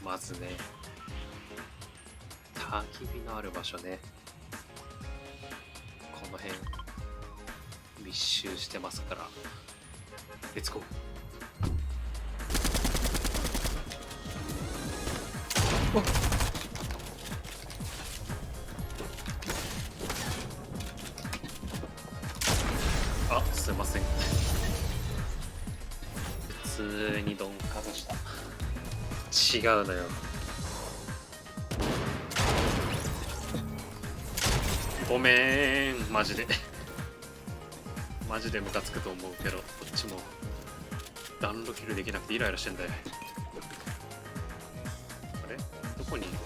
まずね、焚き火のある場所ね。この辺密集してますから、レッツゴー。あ、すいません。普通にドンかざした。違うのよ。ごめん、マジで。マジでムカつくと思うけど、こっちも暖炉キルできなくてイライラしてんだよ。あれどこにいる？